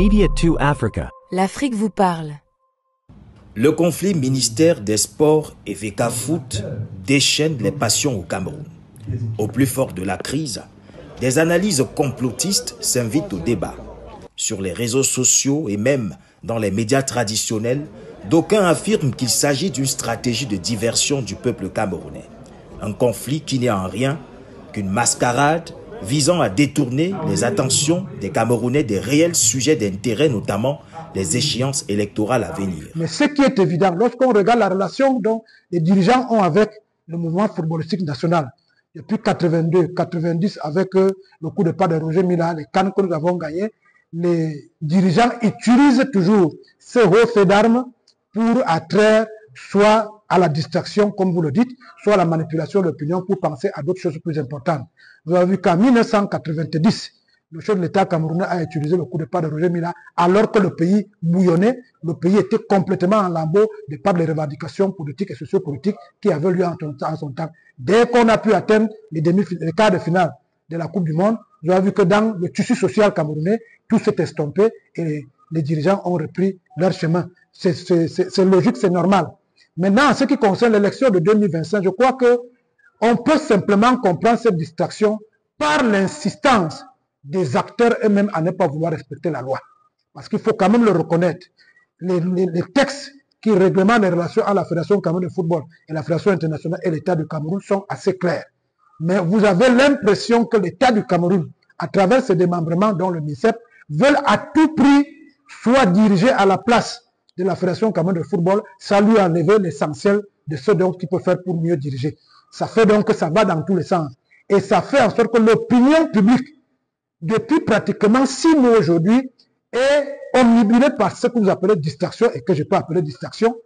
Media 2 Africa. L'Afrique vous parle. Le conflit ministère des Sports et FECAFOOT déchaîne les passions au Cameroun. Au plus fort de la crise, des analyses complotistes s'invitent au débat. Sur les réseaux sociaux et même dans les médias traditionnels, d'aucuns affirment qu'il s'agit d'une stratégie de diversion du peuple camerounais. Un conflit qui n'est en rien qu'une mascarade visant à détourner les attentions des Camerounais des réels sujets d'intérêt, notamment les échéances électorales à venir. Mais ce qui est évident, lorsqu'on regarde la relation dont les dirigeants ont avec le mouvement footballistique national, depuis 82, 90, avec le coup de pas de Roger Mila, les cannes que nous avons gagnés, les dirigeants utilisent toujours ce haut fait d'armes pour attraire soit à la distraction, comme vous le dites, soit à la manipulation de l'opinion pour penser à d'autres choses plus importantes. Vous avez vu qu'en 1990, le chef de l'État camerounais a utilisé le coup de pas de Roger Mila alors que le pays bouillonnait, le pays était complètement en lambeaux de par les revendications politiques et sociopolitiques qui avaient lieu en son temps. Dès qu'on a pu atteindre les quarts de finale de la Coupe du Monde, vous avez vu que dans le tissu social camerounais, tout s'est estompé et les dirigeants ont repris leur chemin. C'est logique, c'est normal. Maintenant, en ce qui concerne l'élection de 2025, je crois qu'on peut simplement comprendre cette distraction par l'insistance des acteurs eux-mêmes à ne pas vouloir respecter la loi. Parce qu'il faut quand même le reconnaître. Les textes qui réglementent les relations à la Fédération camerounaise de football et la Fédération internationale et l'État du Cameroun sont assez clairs. Mais vous avez l'impression que l'État du Cameroun, à travers ses démembrements dont le MICEP, veulent à tout prix soit diriger à la place de la Fédération camerounaise de football, ça lui enlever l'essentiel de ce donc qu'il peut faire pour mieux diriger. Ça fait donc que ça va dans tous les sens. Et ça fait en sorte que l'opinion publique, depuis pratiquement 6 mois aujourd'hui, est omnibulée par ce que vous appelez distraction et que je peux appeler distraction,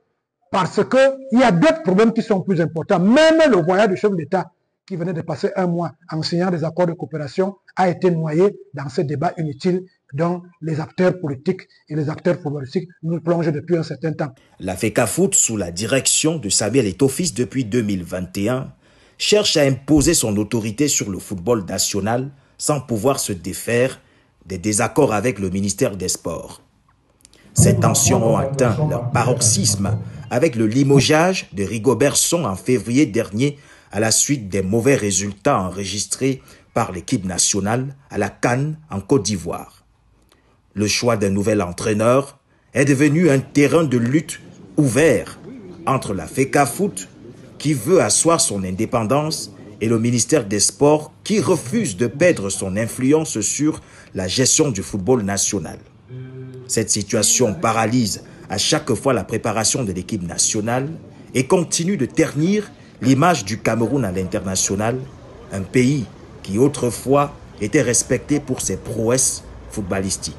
parce qu'il y a d'autres problèmes qui sont plus importants. Même le voyage du chef de l'État, qui venait de passer 1 mois en signant des accords de coopération, a été noyé dans ce débat inutile dont les acteurs politiques et les acteurs footballistiques nous plongent depuis un certain temps. La FECAFOOT, sous la direction de Samuel Eto'o-Fils depuis 2021, cherche à imposer son autorité sur le football national sans pouvoir se défaire des désaccords avec le ministère des Sports. Ces tensions ont atteint leur paroxysme avec le limogeage de Rigobert Song en février dernier à la suite des mauvais résultats enregistrés par l'équipe nationale à la CAN en Côte d'Ivoire. Le choix d'un nouvel entraîneur est devenu un terrain de lutte ouvert entre la FECAFOOT, qui veut asseoir son indépendance, et le ministère des Sports, qui refuse de perdre son influence sur la gestion du football national. Cette situation paralyse à chaque fois la préparation de l'équipe nationale et continue de ternir l'image du Cameroun à l'international, un pays qui autrefois était respecté pour ses prouesses footballistiques.